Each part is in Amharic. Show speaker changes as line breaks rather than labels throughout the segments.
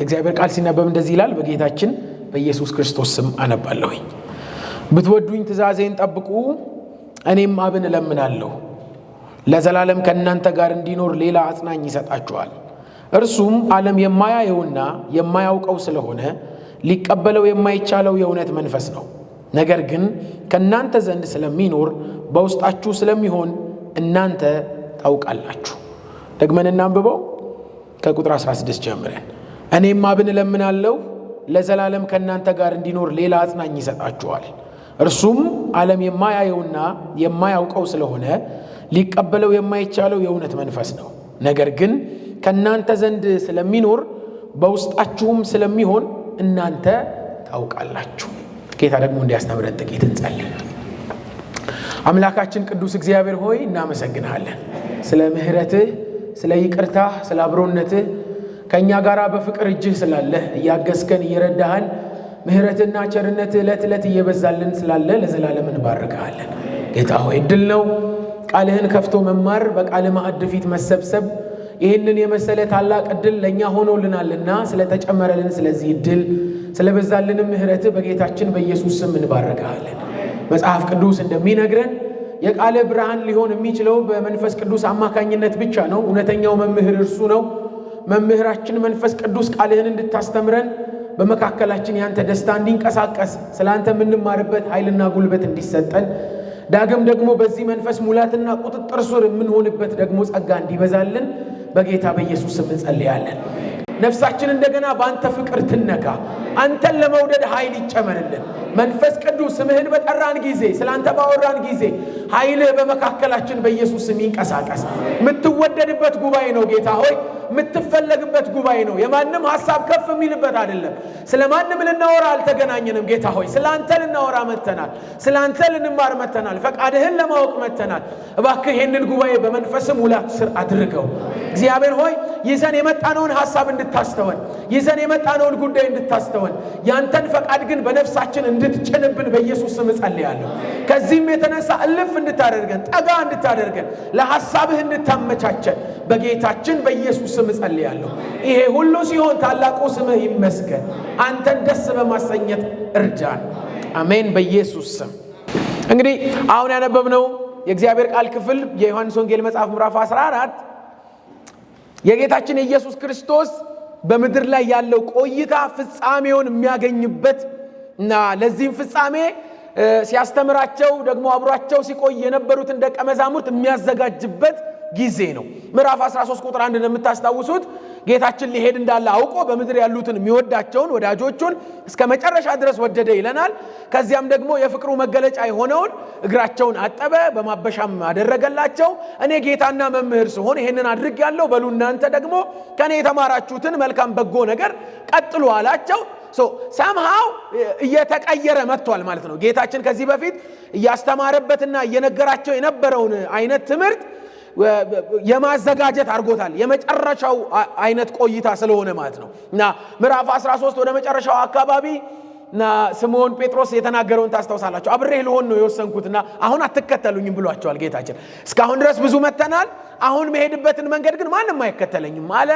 የእግዚአብሔር ቃል ሲነበብ እንደዚህ ይላል። በጌታችን በኢየሱስ ክርስቶስ ስም አነባለሁኝ። ብትወዱኝ ትእዛዜን ጠብቁ፣ እኔም አብን እለምናለሁ ለዘላለም ከእናንተ ጋር እንዲኖር ሌላ አጽናኝ ይሰጣችኋል። እርሱም ዓለም የማያየውና የማያውቀው ስለሆነ ሊቀበለው የማይቻለው የእውነት መንፈስ ነው። ነገር ግን ከእናንተ ዘንድ ስለሚኖር በውስጣችሁ ስለሚሆን እናንተ ታውቃላችሁ። ደግመን እናንብበው ከቁጥር 16 ጀምረን። እኔም አብን እለምናለሁ ለዘላለም ከእናንተ ጋር እንዲኖር ሌላ አጽናኝ ይሰጣችኋል። እርሱም ዓለም የማያየውና የማያውቀው ስለሆነ ሊቀበለው የማይቻለው የእውነት መንፈስ ነው። ነገር ግን ከእናንተ ዘንድ ስለሚኖር በውስጣችሁም ስለሚሆን እናንተ ታውቃላችሁ። ጌታ ደግሞ እንዲያስተምረን ጥቂት እንጸልይ። አምላካችን ቅዱስ እግዚአብሔር ሆይ እናመሰግንሃለን ስለ ምሕረትህ፣ ስለ ይቅርታህ፣ ስለ አብሮነትህ ከእኛ ጋር በፍቅር እጅህ ስላለህ እያገዝከን እየረዳህን ምሕረትና ቸርነትህ ዕለት ዕለት እየበዛልን ስላለ ለዘላለም እንባርክሃለን። ጌታ ሆይ ዕድል ነው ቃልህን ከፍቶ መማር፣ በቃል ማዕድ ፊት መሰብሰብ። ይህንን የመሰለ ታላቅ ዕድል ለእኛ ሆኖልናልና ስለተጨመረልን ስለዚህ ዕድል ስለበዛልንም ምሕረትህ በጌታችን በኢየሱስ ስም እንባርክሃለን። መጽሐፍ ቅዱስ እንደሚነግረን የቃለ ብርሃን ሊሆን የሚችለው በመንፈስ ቅዱስ አማካኝነት ብቻ ነው። እውነተኛው መምህር እርሱ ነው። መምህራችን መንፈስ ቅዱስ ቃልህን እንድታስተምረን በመካከላችን ያንተ ደስታ እንዲንቀሳቀስ ስላንተ የምንማርበት ኃይልና ጉልበት እንዲሰጠን ዳግም ደግሞ በዚህ መንፈስ ሙላትና ቁጥጥር ስር የምንሆንበት ደግሞ ጸጋ እንዲበዛልን በጌታ በኢየሱስ ስም እንጸልያለን። ነፍሳችን እንደገና በአንተ ፍቅር ትነካ፣ አንተን ለመውደድ ኃይል ይጨመርልን። መንፈስ ቅዱስ ስምህን በጠራን ጊዜ ስላንተ ባወራን ጊዜ ኃይልህ በመካከላችን በኢየሱስ ስም ይንቀሳቀስ። የምትወደድበት ጉባኤ ነው ጌታ ሆይ፣ የምትፈለግበት ጉባኤ ነው። የማንም ሐሳብ ከፍ የሚልበት አይደለም። ስለ ማንም ልናወራ አልተገናኘንም ጌታ ሆይ፣ ስለ አንተ ልናወራ መጥተናል። ስለ አንተ ልንማር መጥተናል። ፈቃድህን ለማወቅ መጥተናል። እባክህ ይህንን ጉባኤ በመንፈስ ሙላት ስር አድርገው። እግዚአብሔር ሆይ ይዘን የመጣነውን ሐሳብ እንድታስተወን፣ ይዘን የመጣነውን ጉዳይ እንድታስተወን፣ ያንተን ፈቃድ ግን በነፍሳችን እንድትጭንብን በኢየሱስ ስም እጸልያለሁ። ከዚህም የተነሳ እልፍ እንድታደርገን፣ ጠጋ እንድታደርገን፣ ለሐሳብህ እንድታመቻቸን በጌታችን በኢየሱስ ስም እጸልያለሁ። ይሄ ሁሉ ሲሆን ታላቁ ስምህ ይመስገን። አንተን ደስ በማሰኘት እርዳን። አሜን በኢየሱስ ስም። እንግዲህ አሁን ያነበብነው የእግዚአብሔር ቃል ክፍል የዮሐንስ ወንጌል መጽሐፍ ምዕራፍ 14 የጌታችን የኢየሱስ ክርስቶስ በምድር ላይ ያለው ቆይታ ፍጻሜውን የሚያገኝበት እና ለዚህም ፍጻሜ ሲያስተምራቸው ደግሞ አብሯቸው ሲቆይ የነበሩትን ደቀ መዛሙርት የሚያዘጋጅበት ጊዜ ነው። ምዕራፍ 13 ቁጥር 1 እንደምታስታውሱት ጌታችን ሊሄድ እንዳለ አውቆ በምድር ያሉትን የሚወዳቸውን ወዳጆቹን እስከ መጨረሻ ድረስ ወደደ ይለናል። ከዚያም ደግሞ የፍቅሩ መገለጫ የሆነውን እግራቸውን አጠበ፣ በማበሻም አደረገላቸው። እኔ ጌታና መምህር ስሆን ይሄንን አድርጌያለሁ፣ በሉ እናንተ ደግሞ ከኔ የተማራችሁትን መልካም በጎ ነገር ቀጥሉ አላቸው። ሰምሃው እየተቀየረ መጥቷል ማለት ነው። ጌታችን ከዚህ በፊት እያስተማረበትና እየነገራቸው የነበረውን አይነት ትምህርት የማዘጋጀት አድርጎታል። የመጨረሻው አይነት ቆይታ ስለሆነ ማለት ነው እና ምዕራፍ 13 ወደ መጨረሻው አካባቢ እና ስምዖን ጴጥሮስ የተናገረውን ታስታውሳላችሁ። አብሬህ ልሆን ነው የወሰንኩትና አሁን አትከተሉኝም ብሏቸዋል ጌታችን። እስካሁን ድረስ ብዙ መተናል፣ አሁን መሄድበትን መንገድ ግን ማንም አይከተለኝም አለ።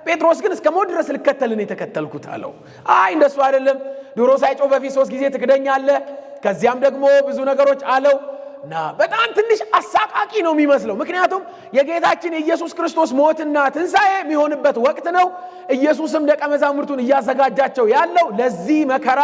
ጴጥሮስ ግን እስከ ሞት ድረስ ልከተልን የተከተልኩት አለው። አይ እንደሱ አይደለም፣ ዶሮ ሳይጮህ በፊት 3 ጊዜ ትክደኛለህ፣ ከዚያም ደግሞ ብዙ ነገሮች አለው እና በጣም ትንሽ አሳቃቂ ነው የሚመስለው። ምክንያቱም የጌታችን የኢየሱስ ክርስቶስ ሞትና ትንሣኤ የሚሆንበት ወቅት ነው። ኢየሱስም ደቀ መዛሙርቱን እያዘጋጃቸው ያለው ለዚህ መከራ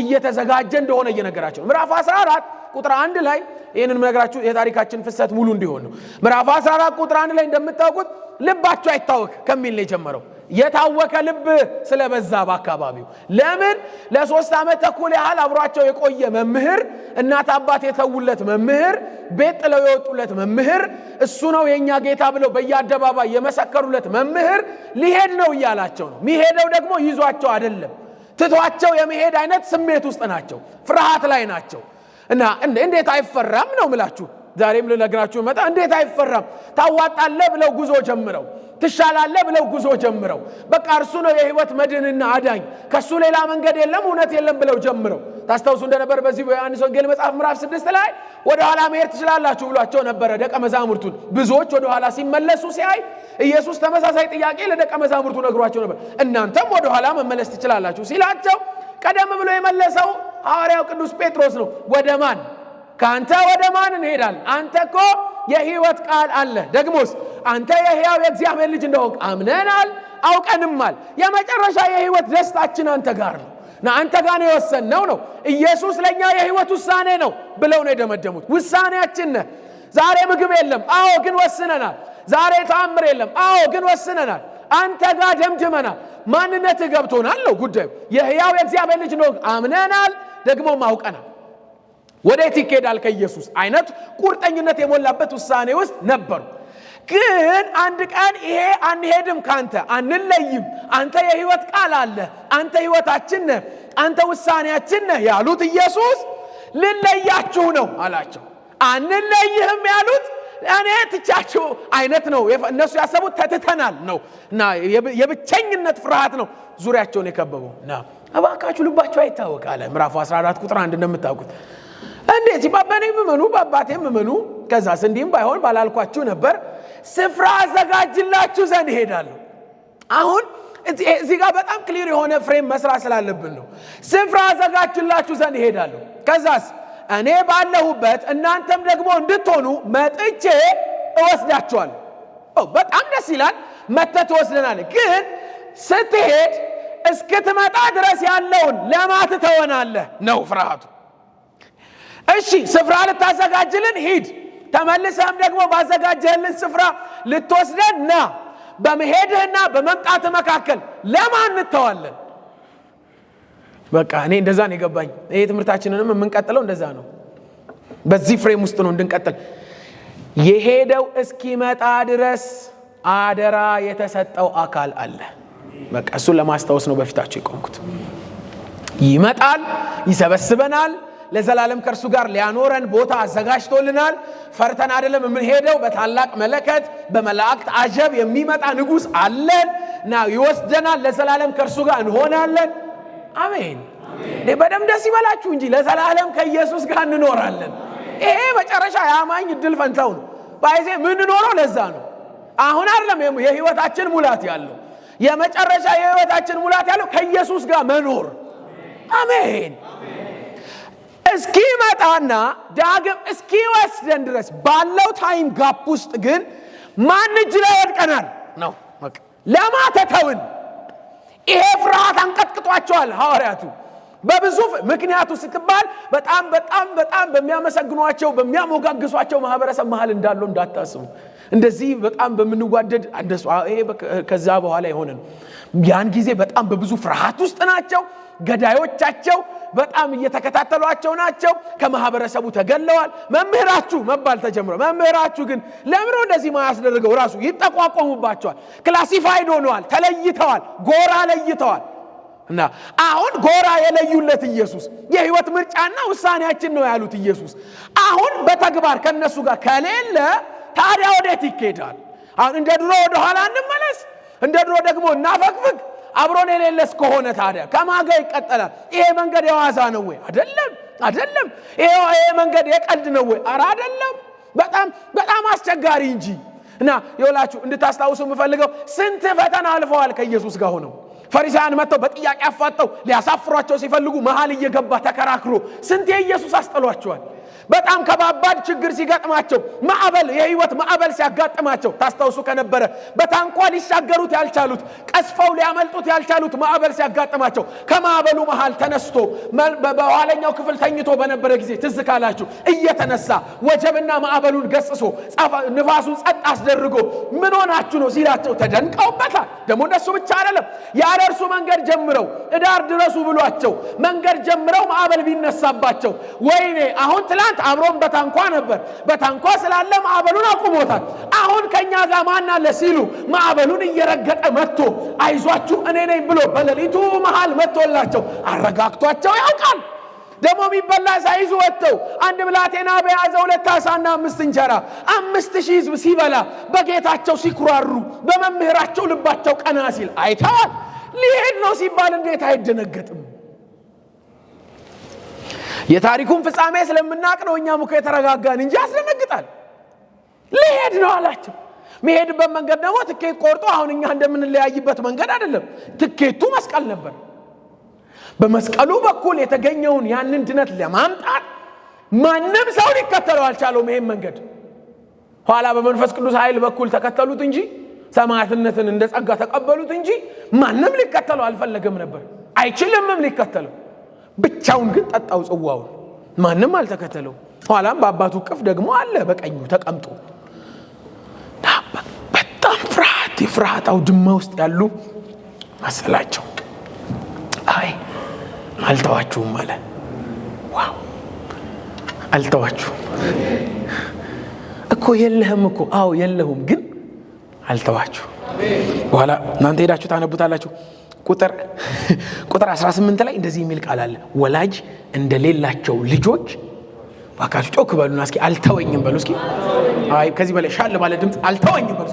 እየተዘጋጀ እንደሆነ እየነገራቸው ነው። ምዕራፍ 14 ቁጥር 1 ላይ ይህንን ነገራችሁ የታሪካችን ፍሰት ሙሉ እንዲሆን ነው። ምዕራፍ 14 ቁጥር 1 ላይ እንደምታውቁት ልባቸው አይታወክ ከሚል ነው የጀመረው። የታወከ ልብ ስለበዛ በአካባቢው ለምን ለ3 ዓመት ተኩል ያህል አብሯቸው የቆየ መምህር፣ እናት አባት የተውለት መምህር፣ ቤት ጥለው የወጡለት መምህር፣ እሱ ነው የኛ ጌታ ብለው በየአደባባይ የመሰከሩለት መምህር ሊሄድ ነው እያላቸው ነው። የሚሄደው ደግሞ ይዟቸው አይደለም፣ ትቷቸው የመሄድ አይነት ስሜት ውስጥ ናቸው፣ ፍርሃት ላይ ናቸው። እና እንዴት አይፈራም ነው ምላችሁ። ዛሬም ልነግራችሁ መጣ። እንዴት አይፈራም? ታዋጣለህ ብለው ጉዞ ጀምረው፣ ትሻላለህ ብለው ጉዞ ጀምረው፣ በቃ እርሱ ነው የህይወት መድህንና አዳኝ፣ ከሱ ሌላ መንገድ የለም እውነት የለም ብለው ጀምረው ታስታውሱ እንደነበር በዚህ በዮሐንስ ወንጌል መጽሐፍ ምዕራፍ 6 ላይ ወደ ኋላ መሄድ ትችላላችሁ ብሏቸው ነበር ደቀ መዛሙርቱን። ብዙዎች ወደ ኋላ ሲመለሱ ሲያይ ኢየሱስ ተመሳሳይ ጥያቄ ለደቀ መዛሙርቱ ነግሯቸው ነበር። እናንተም ወደ ኋላ መመለስ ትችላላችሁ ሲላቸው ቀደም ብሎ የመለሰው ሐዋርያው ቅዱስ ጴጥሮስ ነው። ወደ ማን? ካንተ ወደ ማን እንሄዳለን? አንተ እኮ የሕይወት ቃል አለ። ደግሞስ አንተ የሕያው የእግዚአብሔር ልጅ እንደሆንክ አምነናል አውቀንማል። የመጨረሻ የሕይወት ደስታችን አንተ ጋር ነው እና አንተ ጋር ነው የወሰንነው ነው። ኢየሱስ ለኛ የሕይወት ውሳኔ ነው ብለው ነው የደመደሙት። ውሳኔያችን ነህ። ዛሬ ምግብ የለም፣ አዎ ግን ወስነናል። ዛሬ ተአምር የለም፣ አዎ ግን ወስነናል። አንተ ጋር ደምድመናል። ማንነትህ ገብቶናል ነው ጉዳዩ። የሕያው የእግዚአብሔር ልጅ እንደሆንክ አምነናል ደግሞ አውቀናል። ወዴት ይኬዳል? ከኢየሱስ አይነት ቁርጠኝነት የሞላበት ውሳኔ ውስጥ ነበሩ። ግን አንድ ቀን ይሄ አንሄድም፣ ካንተ አንለይም፣ አንተ የሕይወት ቃል አለ፣ አንተ ሕይወታችን ነህ፣ አንተ ውሳኔያችን ነህ ያሉት ኢየሱስ ልለያችሁ ነው አላቸው። አንለይህም ያሉት እኔ ትቻችሁ አይነት ነው። እነሱ ያሰቡት ተትተናል ነው እና የብቸኝነት ፍርሃት ነው ዙሪያቸውን የከበበው እና እባካችሁ ልባችሁ አይታወቅ አለ ምዕራፍ 14 ቁጥር 1 እንደምታውቁት እንዴት በእኔም እመኑ በአባቴም እመኑ፣ ከዛስ እንዲህም ባይሆን ባላልኳችሁ ነበር ስፍራ አዘጋጅላችሁ ዘንድ እሄዳለሁ። አሁን እዚህ ጋር በጣም ክሊር የሆነ ፍሬም መስራት ስላለብን ነው። ስፍራ አዘጋጅላችሁ ዘንድ እሄዳለሁ፣ ከዛስ እኔ ባለሁበት እናንተም ደግሞ እንድትሆኑ መጥቼ እወስዳችኋለሁ። በጣም ደስ ይላል። መጥተህ ትወስደናለህ። ግን ስትሄድ እስክትመጣ ድረስ ያለውን ለማት ትሆናለህ ነው ፍርሃቱ። እሺ ስፍራ ልታዘጋጅልን ሂድ፣ ተመልሰህም ደግሞ ባዘጋጀህልን ስፍራ ልትወስደን ና። በመሄድህና በመምጣት መካከል ለማን እንተዋለን? በቃ እኔ እንደዛ ነው የገባኝ። ይሄ ትምህርታችንንም የምንቀጥለው እንደዛ ነው። በዚህ ፍሬም ውስጥ ነው እንድንቀጥል። የሄደው እስኪመጣ ድረስ አደራ የተሰጠው አካል አለ። በቃ እሱን ለማስታወስ ነው በፊታችሁ የቆምኩት። ይመጣል፣ ይሰበስበናል፣ ለዘላለም ከእርሱ ጋር ሊያኖረን ቦታ አዘጋጅቶልናል። ፈርተን አይደለም የምንሄደው። በታላቅ መለከት በመላእክት አጀብ የሚመጣ ንጉሥ አለን እና ይወስደናል። ለዘላለም ከእርሱ ጋር እንሆናለን። አሜን። በደም ደስ ይበላችሁ እንጂ ለዘላለም ከኢየሱስ ጋር እንኖራለን። ይሄ መጨረሻ ያማኝ እድል ፈንታው ነው። ባይዜ ምን ኖረው ለዛ ነው። አሁን አይደለም የህይወታችን ሙላት ያለው፣ የመጨረሻ የህይወታችን ሙላት ያለው ከኢየሱስ ጋር መኖር። አሜን። እስኪመጣና ዳግም እስኪወስደን ድረስ ባለው ታይም ጋፕ ውስጥ ግን ማን እጅ ላይ ወድቀናል ነው ለማተተውን። ይሄ ፍርሃት አንቀጥቅጧቸዋል ሐዋርያቱ በብዙ ምክንያቱ ስትባል በጣም በጣም በጣም በሚያመሰግኗቸው በሚያሞጋግሷቸው ማህበረሰብ መሃል እንዳለው እንዳታስቡ። እንደዚህ በጣም በምንዋደድ እንደሱ ይሄ ከዛ በኋላ የሆነ ነው። ያን ጊዜ በጣም በብዙ ፍርሃት ውስጥ ናቸው። ገዳዮቻቸው በጣም እየተከታተሏቸው ናቸው። ከማህበረሰቡ ተገለዋል። መምህራችሁ መባል ተጀምሯል። መምህራችሁ ግን ለምን እንደዚህ ማያስደርገው? ራሱ ይጠቋቆሙባቸዋል። ክላሲፋይድ ሆነዋል፣ ተለይተዋል፣ ጎራ ለይተዋል። እና አሁን ጎራ የለዩለት ኢየሱስ የህይወት ምርጫና ውሳኔያችን ነው ያሉት ኢየሱስ አሁን በተግባር ከነሱ ጋር ከሌለ ታዲያ ወዴት ይኬዳል? አሁን እንደ ድሮ ወደ ኋላ እንመለስ? እንደ ድሮ ደግሞ እናፈግፍግ? አብሮን የሌለስ ከሆነ ታዲያ ከማጋ ይቀጠላል? ይሄ መንገድ የዋዛ ነው ወይ? አይደለም። ይሄ መንገድ የቀልድ ነው ወይ? ኧረ አይደለም። በጣም በጣም አስቸጋሪ እንጂ። እና ይኸውላችሁ እንድታስታውሱ የምፈልገው ስንት ፈተና አልፈዋል ከኢየሱስ ጋር ሆነው። ፈሪሳውያን መጥተው በጥያቄ አፋጠው ሊያሳፍሯቸው ሲፈልጉ መሃል እየገባ ተከራክሮ ስንት የኢየሱስ አስጠሏቸዋል። በጣም ከባባድ ችግር ሲገጥማቸው ማዕበል የህይወት ማዕበል ሲያጋጥማቸው ታስታውሱ ከነበረ በታንኳ ሊሻገሩት ያልቻሉት ቀስፈው ሊያመልጡት ያልቻሉት ማዕበል ሲያጋጥማቸው ከማዕበሉ መሃል ተነስቶ በኋለኛው ክፍል ተኝቶ በነበረ ጊዜ ትዝ ካላችሁ እየተነሳ ወጀብና ማዕበሉን ገስጾ ንፋሱን ጸጥ አስደርጎ ምን ሆናችሁ ነው ሲላቸው ተደንቀውበታል። ደግሞ እነሱ ብቻ አይደለም ያለ እርሱ መንገድ ጀምረው እዳር ድረሱ ብሏቸው መንገድ ጀምረው ማዕበል ቢነሳባቸው ወይኔ አሁን ትላንት አብሮን በታንኳ ነበር፣ በታንኳ ስላለ ማዕበሉን አቁሞታል። አሁን ከኛ ጋር ማን አለ ሲሉ ማዕበሉን እየረገጠ መጥቶ አይዟችሁ እኔ ነኝ ብሎ በሌሊቱ መሃል መጥቶላቸው አረጋግቷቸው ያውቃል። ደግሞ የሚበላ ሳይዙ ወጥተው አንድ ብላቴና በያዘ 2 ዓሣና 5 እንጀራ 5000 ሕዝብ ሲበላ በጌታቸው ሲኩራሩ በመምህራቸው ልባቸው ቀና ሲል አይተዋል። ሊሄድ ነው ሲባል እንዴት አይደነገጥም? የታሪኩን ፍጻሜ ስለምናቅ ነው እኛም እኮ የተረጋጋን እንጂ ያስደነግጣል። ልሄድ ነው አላቸው። መሄድበት መንገድ ደግሞ ትኬት ቆርጦ አሁን እኛ እንደምንለያይበት መንገድ አይደለም። ትኬቱ መስቀል ነበር። በመስቀሉ በኩል የተገኘውን ያንን ድነት ለማምጣት ማንም ሰው ሊከተለው አልቻለውም። ይሄን መንገድ ኋላ በመንፈስ ቅዱስ ኃይል በኩል ተከተሉት እንጂ ሰማዕትነትን እንደ ጸጋ ተቀበሉት እንጂ ማንም ሊከተለው አልፈለገም ነበር። አይችልምም ሊከተለው። ብቻውን ግን ጠጣው ጽዋውን። ማንም አልተከተለው። ኋላም በአባቱ ቅፍ ደግሞ አለ በቀኙ ተቀምጦ። በጣም ፍርሃት አውድማ ውስጥ ያሉ መሰላቸው። አይ አልተዋችሁም አለ። ዋው አልተዋችሁም እኮ የለህም እኮ። አዎ የለሁም ግን አልተዋችሁ። በኋላ እናንተ ሄዳችሁ ታነቡታላችሁ። ቁጥር 18 ላይ እንደዚህ የሚል ቃል አለ። ወላጅ እንደሌላቸው ልጆች ባካችሁ ጮክ በሉና እስኪ አልተወኝም በሉ እስኪ። አይ ከዚህ በላይ ሻል ባለ ድምጽ አልተወኝም በሉ።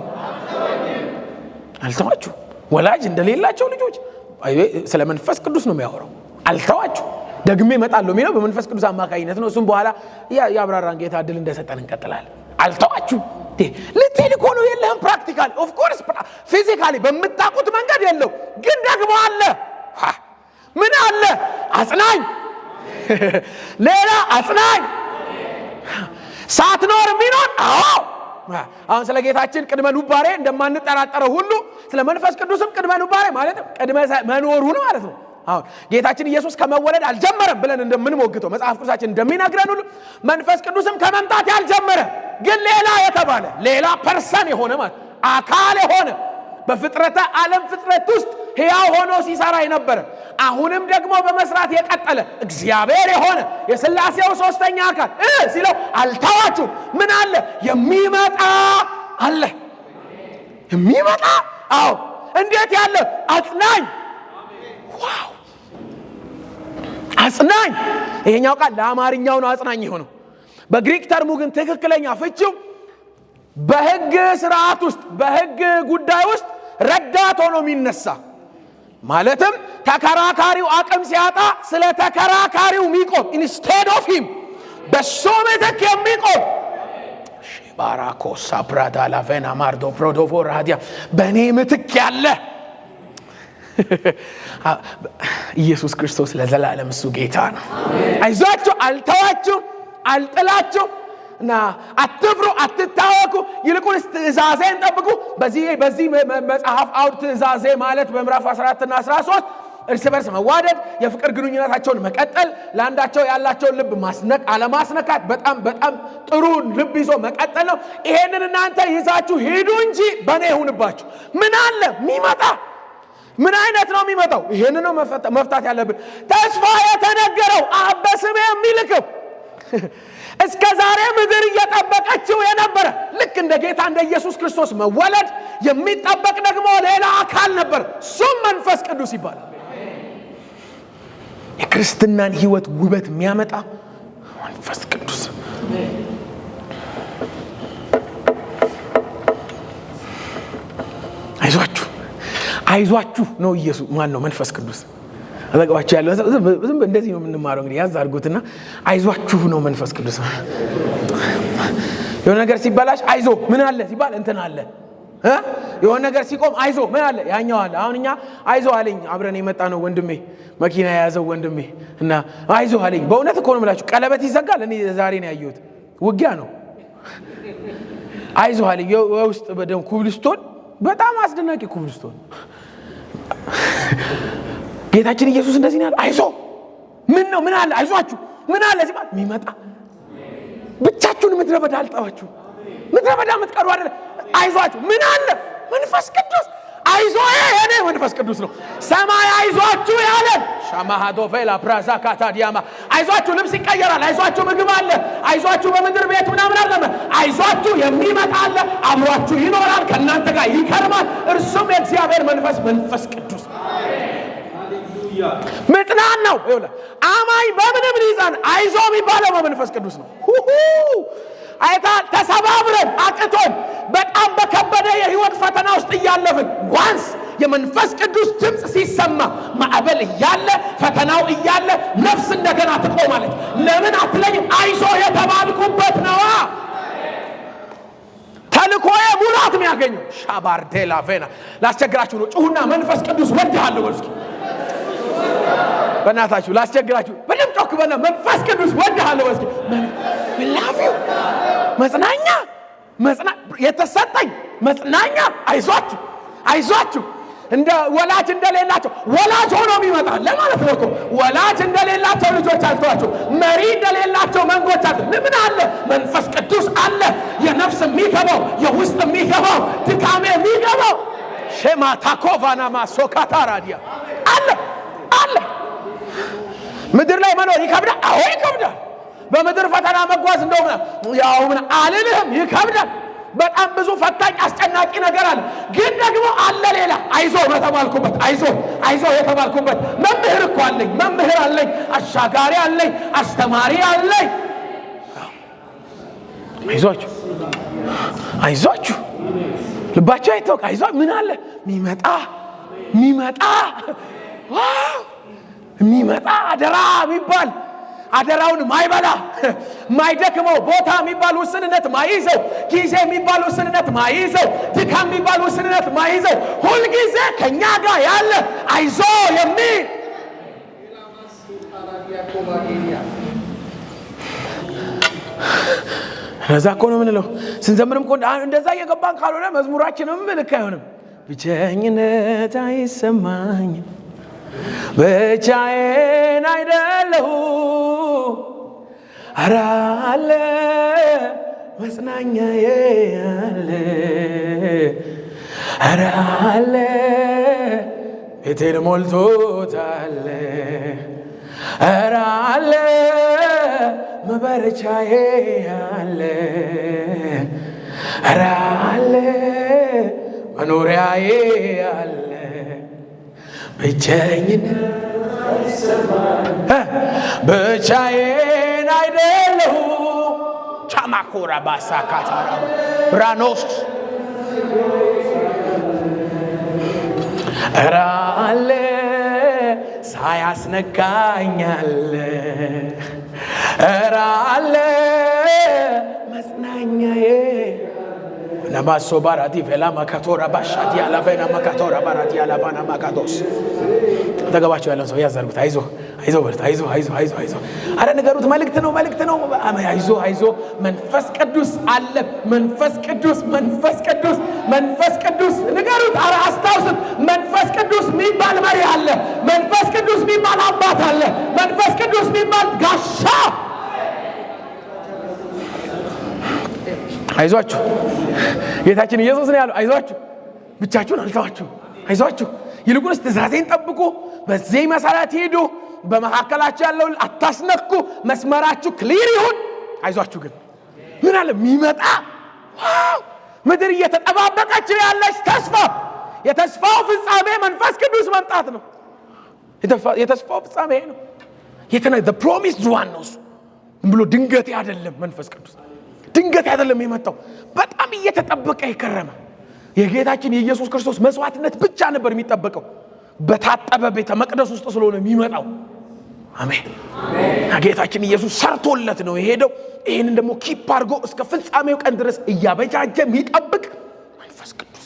አልተዋችሁ። ወላጅ እንደሌላቸው ልጆች ስለ መንፈስ ቅዱስ ነው የሚያወራው። አልተዋችሁ። ደግሜ እመጣለሁ የሚለው በመንፈስ ቅዱስ አማካኝነት ነው። እሱም በኋላ ያብራራን ጌታ እድል እንደሰጠን እንቀጥላለን። አልተዋችሁ ልትሄድ እኮ ነው። የለህም ፕራክቲካሊ ኦፍ ኮርስ ፊዚካሊ በምታውቁት መንገድ የለው፣ ግን ደግሞ አለ። ምን አለ? አጽናኝ፣ ሌላ አጽናኝ ሳትኖር የሚኖር። አዎ አሁን ስለ ጌታችን ቅድመ ኑባሬ እንደማንጠራጠረው ሁሉ ስለ መንፈስ ቅዱስም ቅድመ ኑባሬ ማለት ቅድመ መኖሩ ነው ማለት ነው። አሁን ጌታችን ኢየሱስ ከመወለድ አልጀመረም ብለን እንደምንሞግተው መጽሐፍ ቅዱሳችን እንደሚነግረን ሁሉ መንፈስ ቅዱስም ከመምጣት ያልጀመረ ግን ሌላ የተባለ ሌላ ፐርሰን የሆነ ማለት አካል የሆነ በፍጥረተ ዓለም ፍጥረት ውስጥ ሕያው ሆኖ ሲሰራ የነበረ አሁንም ደግሞ በመስራት የቀጠለ እግዚአብሔር የሆነ የሥላሴው ሶስተኛ አካል ሲለው አልተዋችሁም። ምን አለ? የሚመጣ አለ። የሚመጣ አዎ። እንዴት ያለ አጽናኝ! ዋው አጽናኝ! ይሄኛው ቃል ለአማርኛው ነው አጽናኝ የሆነው። በግሪክ ተርሙ ግን ትክክለኛ ፍቺው በሕግ ስርዓት ውስጥ በሕግ ጉዳይ ውስጥ ረዳት ሆኖ የሚነሳ ማለትም ተከራካሪው አቅም ሲያጣ ስለ ተከራካሪው የሚቆም ኢንስቴድ ኦፍ ሂም በሱ ምትክ የሚቆም ባራኮ ሳፕራዳ ላቬና ማርዶ ፕሮዶፎ ራዲያ በእኔ ምትክ ያለ ኢየሱስ ክርስቶስ ለዘላለም እሱ ጌታ ነው። አይዟችሁ፣ አልተዋችሁ፣ አልጥላችሁ እና አትፍሩ፣ አትታወኩ፣ ይልቁንስ ትእዛዜን ጠብቁ። በዚህ መጽሐፍ አውድ ትእዛዜ ማለት በምዕራፍ 14 እና 13 እርስ በርስ መዋደድ፣ የፍቅር ግንኙነታቸውን መቀጠል፣ ለአንዳቸው ያላቸውን ልብ አለማስነካት፣ በጣም በጣም ጥሩ ልብ ይዞ መቀጠል ነው። ይሄንን እናንተ ይዛችሁ ሂዱ እንጂ በእኔ ይሁንባችሁ። ምን አለ የሚመጣ? ምን አይነት ነው የሚመጣው? ይሄን ነው መፍታት ያለብን። ተስፋ የተነገረው አብ በስሜ የሚልከው እስከ ዛሬ ምድር እየጠበቀችው የነበረ ልክ እንደ ጌታ እንደ ኢየሱስ ክርስቶስ መወለድ የሚጠበቅ ደግሞ ሌላ አካል ነበር። እሱም መንፈስ ቅዱስ ይባላል። የክርስትናን ሕይወት ውበት የሚያመጣ መንፈስ ቅዱስ። አይዟችሁ ነው ኢየሱስ። ማን ነው? መንፈስ ቅዱስ። አዘጋዋችሁ ያለው ዝም እንደዚህ ነው የምንማረው። እንግዲህ ያዝ አድርጉትና አይዟችሁ ነው መንፈስ ቅዱስ። የሆነ ነገር ሲበላሽ አይዞ ምን አለ ሲባል እንትን አለ። የሆነ ነገር ሲቆም አይዞ ምን አለ ያኛው አለ። አሁን እኛ አይዞ አለኝ አብረን የመጣ ነው ወንድሜ፣ መኪና የያዘው ወንድሜ እና አይዞ አለኝ። በእውነት እኮ ነው የምላችሁ፣ ቀለበት ይዘጋል። እኔ ዛሬ ነው ያየሁት፣ ውጊያ ነው። አይዞ አለኝ የውስጥ በደም ኩብልስቶን፣ በጣም አስደናቂ ኩብልስቶን። ጌታችን ኢየሱስ እንደዚህ ነው ያለው፣ አይዞ ምን ነው ምን አለ አይዟችሁ ምን አለ ሲባል የሚመጣ ብቻችሁን ምድረ በዳ አልጣዋችሁ፣ ምድረ በዳ የምትቀሩ አይደለ። አይዟችሁ ምን አለ መንፈስ ቅዱስ። አይዞ የኔ መንፈስ ቅዱስ ነው። ሰማይ አይዟችሁ ያለን ሻማሃዶ ፌላ ፕራዛ ካታዲያማ። አይዟችሁ ልብስ ይቀየራል፣ አይዟችሁ ምግብ አለ፣ አይዟችሁ በምድር ቤት ምናምን አለ። አይዟችሁ የሚመጣ አለ፣ አብሯችሁ ይኖራል፣ ከእናንተ ጋር ይከርማል። እርሱም የእግዚአብሔር መንፈስ ቅዱስ ምጥናን ነው። ይኸውልህ አማኝ በምንም ሊዛን አይዞ የሚባለው በመንፈስ ቅዱስ ነው። አይታ ተሰባብረን አቅቶን በጣም በከበደ የህይወት ፈተና ውስጥ እያለፍን ዋንስ የመንፈስ ቅዱስ ድምጽ ሲሰማ ማዕበል እያለ ፈተናው እያለ ነፍስ እንደገና ትቆማለች። ለምን አትለኝም? አይዞ የተባልኩበት ነዋ። ተልኮዬ ሙላት የሚያገኘው ሻባርዴላ ቬና ላስቸግራችሁ ነው። ጩሁና መንፈስ ቅዱስ ወድሃለሁ እስኪ በእናታችሁ ላስቸግራችሁ። በደም ጮክ በና መንፈስ ቅዱስ ወድሃለሁ እስኪ ላፊው መጽናኛ የተሰጠኝ መጽናኛ። አይዟችሁ እንደ ወላጅ እንደሌላቸው ወላጅ ሆኖ የሚመጣ ለማለት ነው እኮ። ወላጅ እንደሌላቸው ልጆች አልተዋቸው፣ መሪ እንደሌላቸው መንጎች አለ። ምን አለ? መንፈስ ቅዱስ አለ። የነፍስ የሚገባው የውስጥ የሚገባው ድካሜ የሚገባው ሼማ ታኮቫና ማሶካታ ራዲያ አለ። ምድር ላይ መኖር ይከብዳል። አዎ ይከብዳል። በምድር ፈተና መጓዝ እንደው ያው ምን አልልህም፣ ይከብዳል። በጣም ብዙ ፈታኝ አስጨናቂ ነገር አለ። ግን ደግሞ አለ ሌላ አይዞ የተባልኩበት አይዞ የተባልኩበት መምህር እኮ አለኝ። መምህር አለኝ፣ አሻጋሪ አለኝ፣ አስተማሪ አለኝ። አይዟችሁ ልባችሁ አይተውቅ። ምን አለ የሚመጣ አደራ የሚባል አደራውን ማይበላ ማይደክመው ቦታ የሚባል ውስንነት ማይዘው ጊዜ የሚባል ውስንነት ማይዘው ድካም የሚባል ውስንነት ማይዘው ሁል ጊዜ ከኛ ጋር ያለ አይዞ የሚል ለዛ እኮ ነው የምንለው። ስንዘምርም እኮ እንደዛ እየገባን ካልሆነ መዝሙራችንም ልክ አይሆንም። ብቸኝነት አይሰማኝም፣ ብቻዬን አይደለሁ፣ ኧረ አለ መጽናኛዬ አለ፣ ኧረ አለ ቤቴን ሞልቶታል፣ ኧረ አለ መበረቻዬ አለ፣ ኧረ አለ መኖሪያዬ አለ። ብቻዬን አይደለሁ ቻማኮራ ባሳካታራ ብራኖስ ኧረ አለ ሳያስነካኛል፣ ኧረ አለ መጽናኛዬ ነባሶ ባራዲ ቬላ ማካቶራ ባሻዲ አላቬና ማካቶራ ባራዲ አላባና ማካቶስ ተገባቸው ያለው ሰው ያዛርጉት። አይዞ በርታ፣ አይዞ አረ ንገሩት። መልእክት ነው። አይዞ መንፈስ ቅዱስ አለ። መንፈስ ቅዱስ ንገሩት። አረ አስታውሱት። መንፈስ ቅዱስ የሚባል መሪ አለ። መንፈስ ቅዱስ የሚባል አባት አለ። መንፈስ ቅዱስ የሚባል ጋሻ። አይዟችሁ ጌታችን ኢየሱስ ነው ያለው። አይዟችሁ ብቻችሁን አልተዋችሁ። አይዟችሁ ይልቁንስ ትእዛዜን ጠብቁ፣ በዚህ መሰረት ሂዱ፣ በመካከላችሁ ያለውን አታስነኩ፣ መስመራችሁ ክሊር ይሁን። አይዟችሁ ግን ምን አለ የሚመጣ ምድር እየተጠባበቀች ያለች ተስፋ፣ የተስፋው ፍጻሜ መንፈስ ቅዱስ መምጣት ነው። የተስፋው ፍጻሜ ነው። the promised one ነው። ብሎ ድንገት አይደለም። መንፈስ ቅዱስ ድንገት አይደለም የመጣው፣ በጣም እየተጠበቀ የከረመ የጌታችን የኢየሱስ ክርስቶስ መስዋዕትነት ብቻ ነበር የሚጠበቀው። በታጠበ ቤተ መቅደስ ውስጥ ስለሆነ የሚመጣው። አሜን። ጌታችን ኢየሱስ ሰርቶለት ነው የሄደው። ይሄንን ደግሞ ኪፕ አድርጎ እስከ ፍጻሜው ቀን ድረስ እያበጃጀ የሚጠብቅ መንፈስ ቅዱስ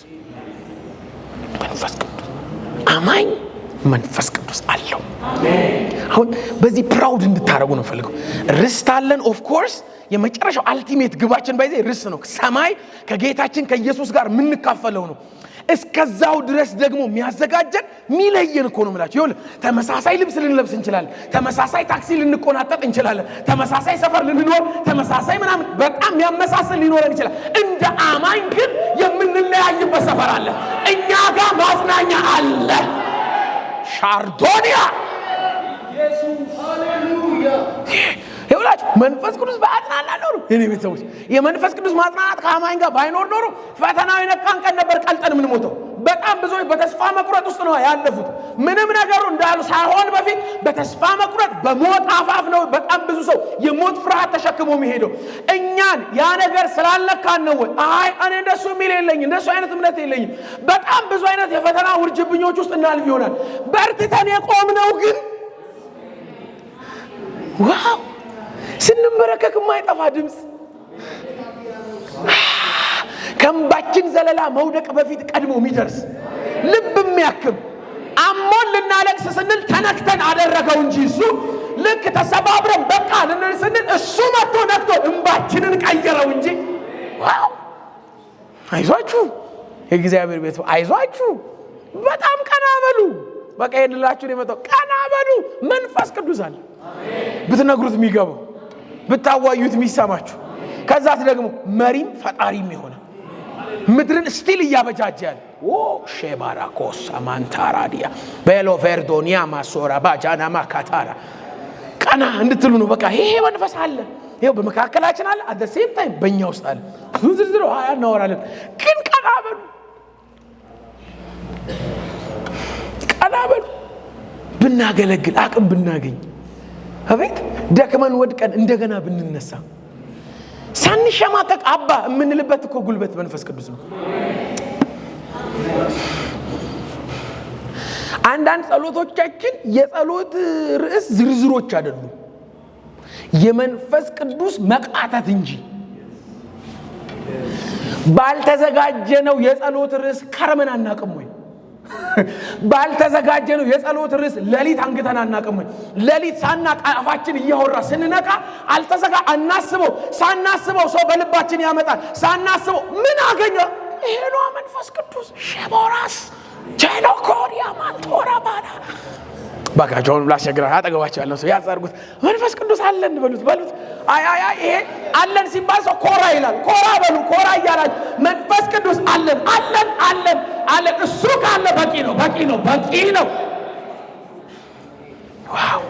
አማኝ መንፈስ ቅዱስ አለው። አሁን በዚህ ፕራውድ እንድታረጉ ነው ፈልገው። ርስት አለን። ኦፍ ኮርስ የመጨረሻው አልቲሜት ግባችን ባይዘ ርስት ነው። ሰማይ ከጌታችን ከኢየሱስ ጋር የምንካፈለው ነው። እስከዛው ድረስ ደግሞ የሚያዘጋጀን ሚለየን እኮ ነው የምላችሁ። ይሁን ተመሳሳይ ልብስ ልንለብስ እንችላለን፣ ተመሳሳይ ታክሲ ልንቆናጠጥ እንችላለን፣ ተመሳሳይ ሰፈር ልንኖር፣ ተመሳሳይ ምናምን በጣም የሚያመሳስል ሊኖረን ይችላል። እንደ አማኝ ግን የምንለያይበት ሰፈር አለ። እኛ ጋር ማጽናኛ አለ። ሻርዶኒያ ኢየሱስ ሃሌሉያ። ይኸውላችሁ መንፈስ ቅዱስ በአጽናና ኖሩ። የኔ ቤተሰቦች የመንፈስ ቅዱስ ማጽናናት ከአማኝ ጋር ባይኖር ኖሮ ፈተናው የነካን ቀን ነበር ቀልጠን የምንሞተው። በጣም ብዙዎች በተስፋ መቁረጥ ውስጥ ነው ያለፉት። ምንም ነገሩ እንዳሉ ሳይሆን በፊት በተስፋ መቁረጥ በሞት አፋፍ ነው በጣም ብዙ ሰው የሞት ፍርሃት ተሸክሞ የሚሄደው። እኛን ያ ነገር ስላልነካን ነው ወይ? አይ እኔ እንደሱ የሚል የለኝም፣ እንደሱ አይነት እምነት የለኝም። በጣም ብዙ አይነት የፈተና ውርጅብኞች ውስጥ እናልፍ ይሆናል። በርትተን የቆምነው ግን ዋው ስንመረከክ የማይጠፋ ድምፅ ከእንባችን ዘለላ መውደቅ በፊት ቀድሞ የሚደርስ ልብ የሚያክም አሞን ልናለቅስ ስንል ተነክተን አደረገው እንጂ እሱ ልክ ተሰባብረን በቃ ልንል ስንል እሱ መጥቶ ነክቶ እንባችንን ቀየረው እንጂ። ዋው አይዟችሁ የእግዚአብሔር ቤት አይዟችሁ፣ በጣም ቀና በሉ። በቃ ይሄንላችሁ ነው የመጣው። ቀና በሉ። መንፈስ ቅዱስ አለ ብትነግሩት የሚገባው፣ ብታዋዩት የሚሰማችሁ፣ ከዛት ደግሞ መሪም ፈጣሪም የሆነ ምድርን ስቲል እያበጃጃል። ሼባራኮስ አማንታራዲያ ቤሎ ቨርዶኒያ ማሶራ ባጃና ማካታራ ቀና እንድትሉ ነው። በቃ ይሄ መንፈስ አለ፣ ይሄው በመካከላችን አለ፣ አት ዘ ሴም ታይም በእኛ ውስጥ አለ። ብዙ ዝርዝር እናወራለን፣ ግን ቀና በሉ፣ ቀና በሉ። ብናገለግል አቅም ብናገኝ አቤት ደክመን ወድቀን እንደገና ብንነሳ ሳንሸማቀቅ አባ የምንልበት እኮ ጉልበት መንፈስ ቅዱስ ነው። አንዳንድ ጸሎቶቻችን የጸሎት ርዕስ ዝርዝሮች አይደሉም፣ የመንፈስ ቅዱስ መቃተት እንጂ። ባልተዘጋጀነው የጸሎት ርዕስ ከርመን አናቅም ወይ? ባልተዘጋጀነው የጸሎት ርዕስ ሌሊት አንግተን አናቅም ወይ? ሌሊት ሳናቅ አፋችን እየወራ ስንነቃ አናስበው። ሳናስበው ሰው በልባችን ያመጣል። ሳናስበው ምን አገኘ? ይሄ ነው መንፈስ ቅዱስ። ሸቦራስ ጀሎኮሪያ ማንቶራ ባዳ ባካቸውን ላሸግራ አጠገባቸው ያለው ሰው ያጻርጉት። መንፈስ ቅዱስ አለን በሉት። አይ ይሄ አለን ሲባል ሰው ኮራ ይላል። ኮራ በሉ፣ ኮራ ይያላል። መንፈስ ቅዱስ አለን። እሱ ካለ በቂ ነው። ዋው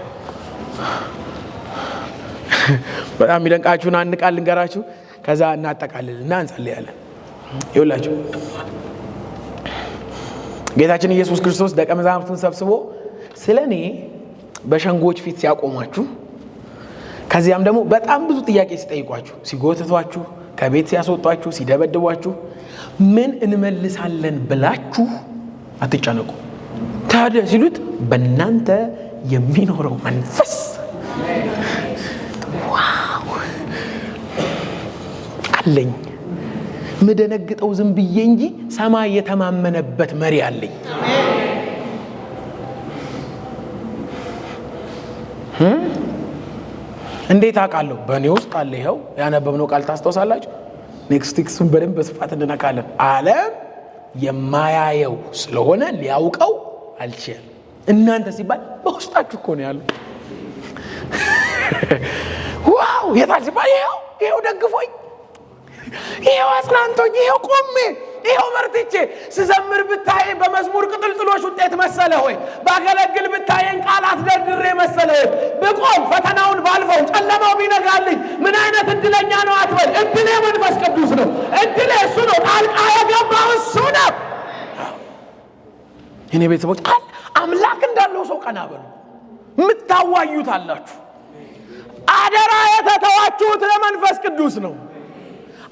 በጣም የሚደንቃችሁን አንድ ቃል ልንገራችሁ፣ ከዛ እናጠቃልልና እንጸልያለን። ይኸውላችሁ ጌታችን ኢየሱስ ክርስቶስ ደቀ መዛሙርቱን ሰብስቦ ስለኔ በሸንጎች ፊት ሲያቆማችሁ፣ ከዚያም ደግሞ በጣም ብዙ ጥያቄ ሲጠይቋችሁ፣ ሲጎትቷችሁ፣ ከቤት ሲያስወጧችሁ፣ ሲደበድቧችሁ ምን እንመልሳለን ብላችሁ አትጨነቁ። ታዲያ ሲሉት በእናንተ የሚኖረው መንፈስ ዋው አለኝ። ምደነግጠው ዝም ብዬ እንጂ ሰማይ የተማመነበት መሪ አለኝ። እንዴት አውቃለሁ? በእኔ ውስጥ አለ። ይኸው ያነበብነው ቃል ታስታውሳላችሁ። ኔክስት ዊክሱን በደንብ በስፋት እንነካለን። ዓለም የማያየው ስለሆነ ሊያውቀው አልችልም። እናንተ ሲባል በውስጣችሁ እኮ ነው ያለው። ዋው የታል ሲባል ይኸው ደግፎኝ፣ ይኸው አጽናንቶኝ፣ ይኸው ቆሜ፣ ይኸው በርትቼ ስዘምር ብታየኝ በመዝሙር ቅጥልጥሎች ውጤት መሰለ ሆይ? ባገለግል ብታየኝ ቃላት ደርድሬ መሰለ ሆይ? ብቆም ፈተናውን ባልፈው ጨለማው ቢነጋልኝ ምን አይነት እድለኛ ነው አትበል። እድሌ መንፈስ ቅዱስ ነው። እድሌ እሱ ነው። ጣልቃ የገባው እሱ ነው። እኔ ቤተሰቦች አምላክ እንዳለው ሰው ቀና በሉ። የምታዋዩት አላችሁ። አደራ የተተዋችሁት ለመንፈስ ቅዱስ ነው።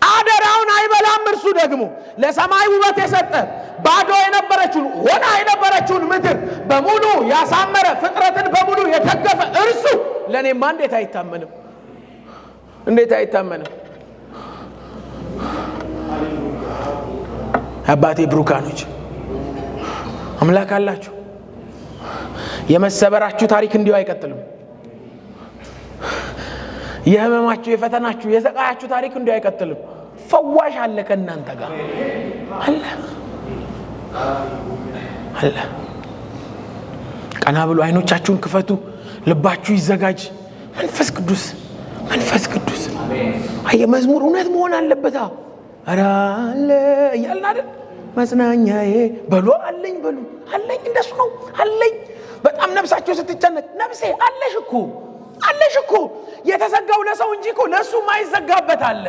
አደራውን አይበላም። እርሱ ደግሞ ለሰማይ ውበት የሰጠ ባዶ የነበረችውን ሆና የነበረችውን ምድር በሙሉ ያሳመረ ፍጥረትን በሙሉ የተገፈ እርሱ ለእኔማ እንዴት አይታመንም? አባቴ ብሩካኖች አምላክ አላችሁ። የመሰበራችሁ ታሪክ እንዲሁ አይቀጥልም። የህመማችሁ፣ የፈተናችሁ፣ የሰቃያችሁ ታሪክ እንዲሁ አይቀጥልም። ፈዋሽ አለ ከእናንተ ጋር አለ። ቀና ብሎ አይኖቻችሁን ክፈቱ፣ ልባችሁ ይዘጋጅ። መንፈስ ቅዱስ አየ መዝሙር እውነት መሆን አለበት። ኧረ አለ እያልን አይደል? መጽናኛዬ በሉ አለኝ፣ እንደሱ ነው አለኝ። በጣም ነፍሳችሁ ስትጨነቅ ነፍሴ አለሽ እኮ የተዘጋው ለሰው እንጂ እኮ ለሱ ማይዘጋበት አለ።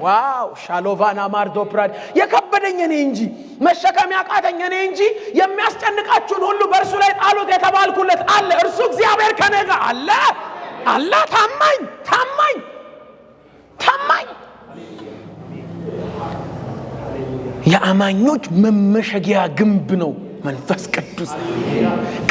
ዋው ሻሎቫና ማርዶ ፕራድ የከበደኝ እኔ እንጂ መሸከም ያቃተኝ እኔ እንጂ የሚያስጨንቃችሁን ሁሉ በእርሱ ላይ ጣሉት የተባልኩለት አለ። እርሱ እግዚአብሔር ከኔ ጋር አለ አለ። ታማኝ ታማኝ ታማኝ የአማኞች መመሸጊያ ግንብ ነው መንፈስ ቅዱስ።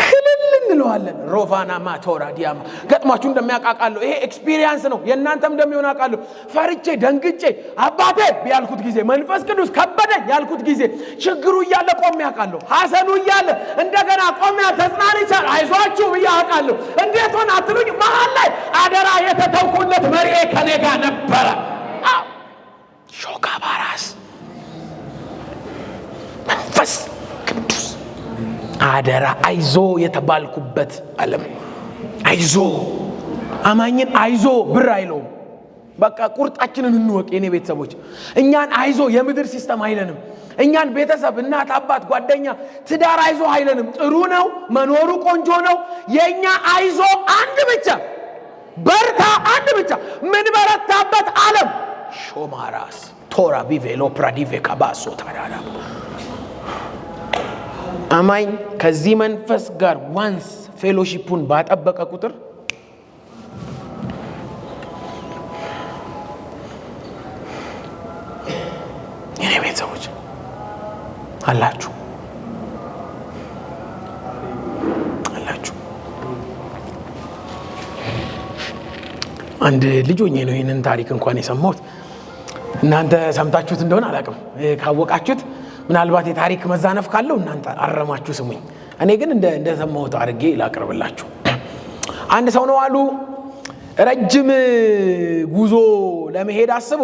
ክልል እንለዋለን። ሮቫና ማቶራ ዲያማ ገጥማችሁ እንደሚያቃቃለሁ ይሄ ኤክስፒሪየንስ ነው። የእናንተም እንደሚሆን አቃለሁ። ፈርቼ ደንግጬ አባቴ ያልኩት ጊዜ መንፈስ ቅዱስ ከበደኝ ያልኩት ጊዜ ችግሩ እያለ ቆሜ አቃለሁ። ሐዘኑ እያለ እንደገና ቆሜ ተጽናንቻለሁ። አይዟችሁ ብዬ አቃለሁ። እንዴት ሆነ አትሉኝ? መሃል ላይ አደራ የተተውኩለት መሪዬ ከኔ ጋር ነበረ። ሾካ ባራስ መንፈስ ቅዱስ አደራ አይዞ የተባልኩበት ዓለም አይዞ አማኝን አይዞ ብር አይለውም። በቃ ቁርጣችንን እንወቅ የኔ ቤተሰቦች። እኛን አይዞ የምድር ሲስተም አይለንም። እኛን ቤተሰብ እናት አባት ጓደኛ ትዳር አይዞ አይለንም። ጥሩ ነው መኖሩ ቆንጆ ነው። የኛ አይዞ አንድ ብቻ በርታ አንድ ብቻ ምን በረታበት ዓለም ሾማራስ ቶራ ቢቬሎ ፕራዲቬ ካባሶ ታራራ አማኝ ከዚህ መንፈስ ጋር ዋንስ ፌሎሺፑን ባጠበቀ ቁጥር የኔ ቤተሰቦች አላችሁ። አንድ ልጅ ሆኜ ነው ይህንን ታሪክ እንኳን የሰማሁት። እናንተ ሰምታችሁት እንደሆነ አላውቅም። ካወቃችሁት ምናልባት የታሪክ መዛነፍ ካለው እናንተ አረማችሁ ስሙኝ። እኔ ግን እንደሰማሁት አድርጌ ላቅርብላችሁ። አንድ ሰው ነው አሉ ረጅም ጉዞ ለመሄድ አስቦ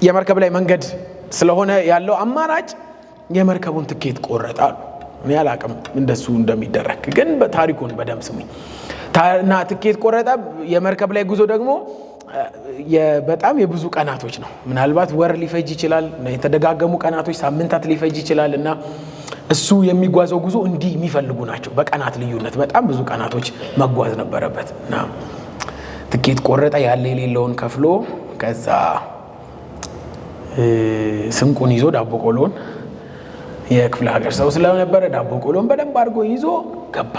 የመርከብ ላይ መንገድ ስለሆነ ያለው አማራጭ የመርከቡን ትኬት ቆረጣሉ። እኔ አላውቅም እንደሱ እንደሚደረግ፣ ግን በታሪኩን በደም ስሙኝ። እና ትኬት ቆረጠ። የመርከብ ላይ ጉዞ ደግሞ በጣም የብዙ ቀናቶች ነው። ምናልባት ወር ሊፈጅ ይችላል፣ የተደጋገሙ ቀናቶች ሳምንታት ሊፈጅ ይችላል። እና እሱ የሚጓዘው ጉዞ እንዲህ የሚፈልጉ ናቸው። በቀናት ልዩነት በጣም ብዙ ቀናቶች መጓዝ ነበረበት። እና ትኬት ቆረጠ። ያለ የሌለውን ከፍሎ ከዛ ስንቁን ይዞ ዳቦ ቆሎን የክፍለ ሀገር ሰው ስለነበረ ዳቦ ቆሎን በደንብ አድርጎ ይዞ ገባ።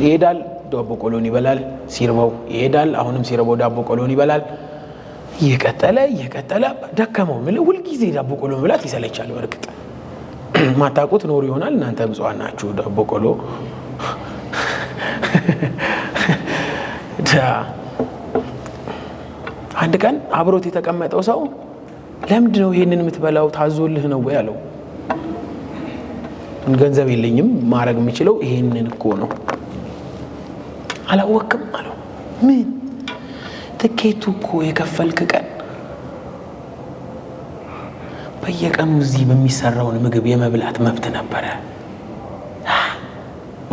ይሄዳል፣ ዳቦ ቆሎን ይበላል። ሲርበው ይሄዳል፣ አሁንም ሲርበው ዳቦ ቆሎን ይበላል። እየቀጠለ ደከመው። ሁልጊዜ ዳቦ ቆሎ መብላት ይሰለቻል። በርግጥ ማታውቁት ኖሩ ይሆናል። እናንተ ብፁዓን ናችሁ። ዳቦ ቆሎ አንድ ቀን አብሮት የተቀመጠው ሰው ለምንድን ነው ይሄንን የምትበላው? ታዞልህ ነው ወይ አለው። ገንዘብ የለኝም ማድረግ የምችለው ይሄንን እኮ ነው። አላወቅም አለው። ምን? ትኬቱ እኮ የከፈልክ ቀን በየቀኑ እዚህ በሚሰራውን ምግብ የመብላት መብት ነበረ።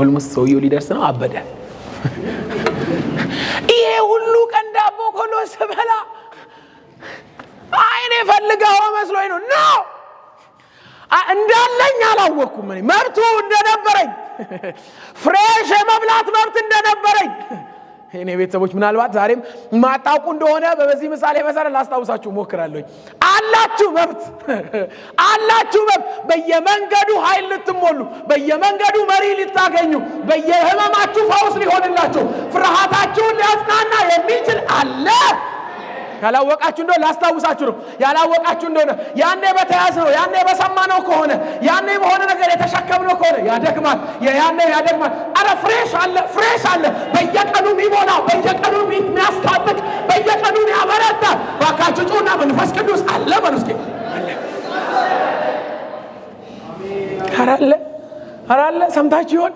ኦልሞስት ሰውየው ሊደርስ ነው። አበደ። ይሄ ሁሉ ቀን ዳቦ ቆሎ ስበላ አይኔ ፈልገው መስሎኝ ነው። ኖ እንዳለኝ አላወቅኩም። እኔ መብቱ እንደነበረኝ ፍሬሽ የመብላት መብት እንደነበረኝ እኔ ቤተሰቦች ምናልባት ዛሬም ማጣውቁ እንደሆነ በዚህ ምሳሌ መሰረት ላስታውሳችሁ ሞክራለሁ። አላችሁ መብት በየመንገዱ ኃይል ልትሞሉ፣ በየመንገዱ መሪ ልታገኙ፣ በየህመማችሁ ፈውስ ሊሆንላችሁ፣ ፍርሃታችሁን ሊያጽናና የሚችል አለ። ያላወቃችሁ እንደሆነ ላስታውሳችሁ ነው። ያላወቃችሁ እንደሆነ ያኔ በተያዝ ነው፣ ያኔ በሰማነው ከሆነ፣ ያኔ በሆነ ነገር የተሸከምነው ከሆነ ያደክማል። ያደክማል። አረ ፍሬሽ አለ በየቀኑ የሚሞላው፣ በየቀኑ የሚያስታጥቅ፣ በየቀኑ የሚያበረታ። ባካችሁ ጩና መንፈስ ቅዱስ አለ በሉስኪ አራለ ሰምታችሁን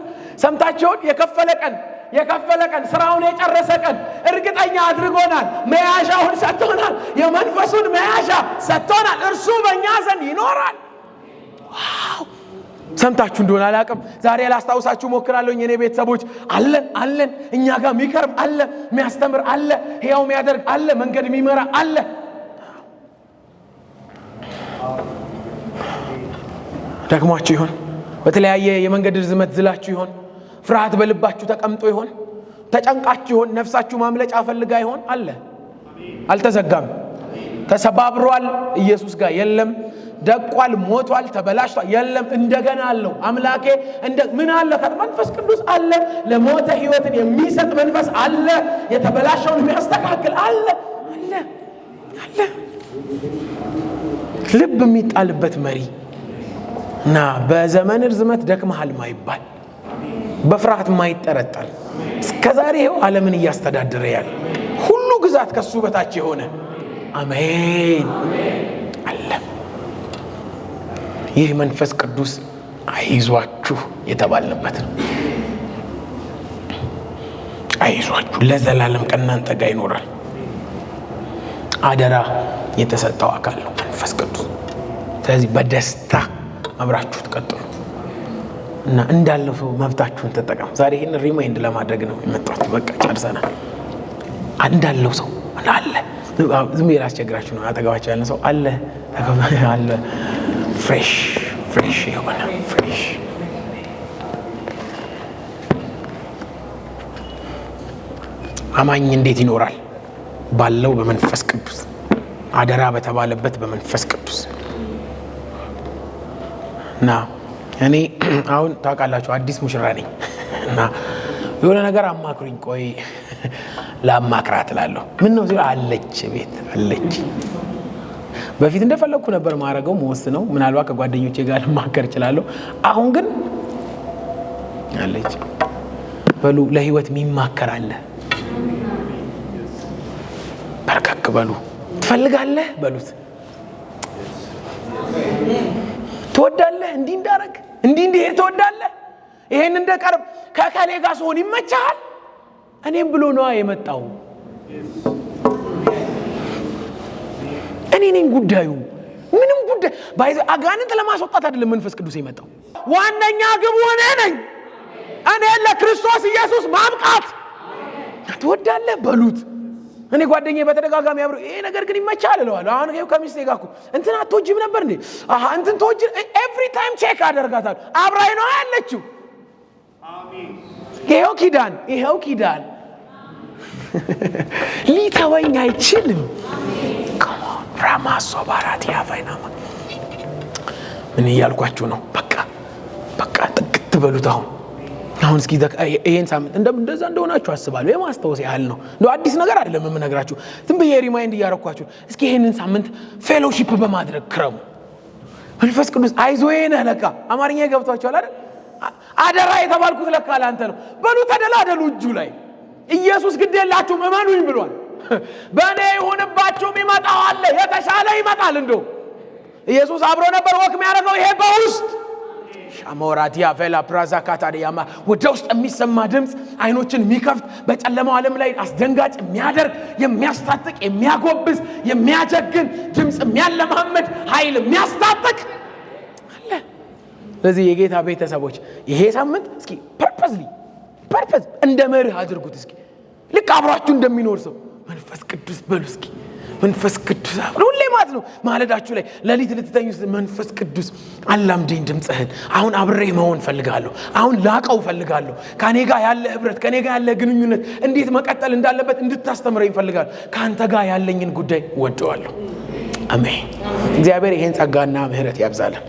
የከፈለ ቀን ስራውን የጨረሰ ቀን እርግጠኛ አድርጎናል። መያዣውን ሰጥቶናል። የመንፈሱን መያዣ ሰጥቶናል። እርሱ በእኛ ዘንድ ይኖራል። ዋው! ሰምታችሁ እንደሆነ አላውቅም። ዛሬ ላስታውሳችሁ ሞክራለሁ። የኔ ቤተሰቦች አለን እኛ ጋር የሚከርም አለ፣ የሚያስተምር አለ፣ ሕያው የሚያደርግ አለ፣ መንገድ የሚመራ አለ። ደክሟችሁ ይሆን? በተለያየ የመንገድ ርዝመት ዝላችሁ ይሆን? ፍርሃት በልባችሁ ተቀምጦ ይሆን? ተጨንቃችሁ ይሆን? ነፍሳችሁ ማምለጫ ፈልጋ ይሆን? አልተዘጋም። ተሰባብሯል፣ ኢየሱስ ጋር የለም። ደቋል፣ ሞቷል፣ ተበላሽቷል፣ የለም። እንደገና አለው አምላኬ። ምን አለ? መንፈስ ቅዱስ አለ። ለሞተ ሕይወትን የሚሰጥ መንፈስ አለ። የተበላሸውን የሚያስተካክል አለ። ልብ የሚጣልበት መሪ እና በዘመን ርዝመት ደክመሃል ማይባል፣ በፍርሃት ማይጠረጠር፣ እስከዛሬ ይኸው ዓለምን እያስተዳደረ ያለ ሁሉ ግዛት ከሱ በታች የሆነ አሜን አለ። ይህ መንፈስ ቅዱስ አይዟችሁ የተባልንበት ነው። አይዟችሁ ለዘላለም ከእናንተ ጋር ይኖራል። አደራ የተሰጠው አካል ነው መንፈስ ቅዱስ። ስለዚህ በደስታ አብራችሁ ተቀጥሉ እና እንዳለው ሰው መብታችሁን ተጠቀሙ። ዛሬ ይህን ሪማይንድ ለማድረግ ነው የመጣሁት። በቃ ጨርሰናል። እንዳለው ሰው አለ። ዝም ብዬ ላስቸግራችሁ ነው። አጠገባችሁ ያለ ሰው አለ አለ ፍሬሽ የሆነ ፍሬሽ አማኝ እንዴት ይኖራል? ባለው በመንፈስ ቅዱስ አደራ በተባለበት በመንፈስ ቅዱስ እና እኔ አሁን ታውቃላችሁ አዲስ ሙሽራ ነኝ እና የሆነ ነገር አማክሩኝ። ቆይ ላማክራት እላለሁ። ምን ነው ሲል አለች ቤት አለች። በፊት እንደፈለኩ ነበር ማረገው መወስነው። ምናልባት ከጓደኞቼ ጋር ልማከር እችላለሁ። አሁን ግን አለች። በሉ ለህይወት የሚማከር አለ። በርከክ በሉ። ትፈልጋለህ በሉት። ትወዳለህ እንዲህ እንዳረግ እንዲህ ትወዳለህ። ይሄን እንደቀርብ ከከሌ ጋር ሲሆን ይመቻል። እኔም ብሎ ነው የመጣው። እኔ ነኝ ጉዳዩ። ምንም ጉዳይ ባይዘ አጋንንት ለማስወጣት አይደለም መንፈስ ቅዱስ የመጣው። ዋነኛ ግቡ እኔ ነኝ። እኔ ለክርስቶስ ኢየሱስ ማብቃት። ትወዳለህ በሉት። እኔ ጓደኛዬ በተደጋጋሚ አብሮ ይሄ ነገር ግን ይመቻል እለዋለሁ። አሁን ይሄው ከሚስቴ ጋር እኮ እንትን አትወጂም ነበር እንዴ? እንትን ተወጂ። ኤቭሪ ታይም ቼክ አደርጋታለሁ። አብራይ ነው ያለችው። አሜን። ይሄው ኪዳን ሊተወኝ አይችልም። ራማሶ ባራት ያፋይናማ ምን እያልኳችሁ ነው? በቃ ጥቅት በሉት። አሁን እስኪ ይሄን ሳምንት እንደዛ እንደሆናችሁ አስባለሁ። የማስታወስ ያህል ነው። አዲስ ነገር አይደለም የምነግራችሁ። ዝም ብዬ ሪማይንድ እያረኳችሁ እስኪ ይሄንን ሳምንት ፌሎሺፕ በማድረግ ክረሙ። መንፈስ ቅዱስ አይዞዬ ነህ ለካ። አማርኛ ገብቷችኋል አይደል? አደራ የተባልኩት ለካ ለአንተ ነው። በሉ ተደላደሉ እጁ ላይ። ኢየሱስ ግድ የላችሁም እመኑኝ ብሏል። በእኔ ይሁንባችሁም ይመጣው አለ። የተሻለ ይመጣል። እንደው ኢየሱስ አብሮ ነበር ወክ የሚያደርገው። ይሄ በውስጥ ሻሞራቲያ ቬላ ፕራዛ ካታዲያማ ወደ ውስጥ የሚሰማ ድምፅ አይኖችን የሚከፍት በጨለማው ዓለም ላይ አስደንጋጭ የሚያደርግ የሚያስታጥቅ የሚያጎብዝ የሚያጀግን ድምፅ የሚያለማመድ ኃይል የሚያስታጥቅ አለ። ስለዚህ የጌታ ቤተሰቦች ይሄ ሳምንት እስኪ ፐርፐዝ እንደ መርህ አድርጉት። እስኪ ልክ አብሯችሁ እንደሚኖር ሰው መንፈስ ቅዱስ በሉ። እስኪ መንፈስ ቅዱስ ሁሌ ማለት ነው። ማለዳችሁ ላይ ለሊት ልትተኙ መንፈስ ቅዱስ አላምደኝ ድምጽህን። አሁን አብሬ መሆን ፈልጋለሁ። አሁን ላቀው ፈልጋለሁ። ከኔ ጋር ያለ ህብረት፣ ከኔ ጋር ያለ ግንኙነት እንዴት መቀጠል እንዳለበት እንድታስተምረኝ ፈልጋለሁ። ካንተ ጋር ያለኝን ጉዳይ ወደዋለሁ። አሜን። እግዚአብሔር ይሄን ጸጋና ምህረት ያብዛልን።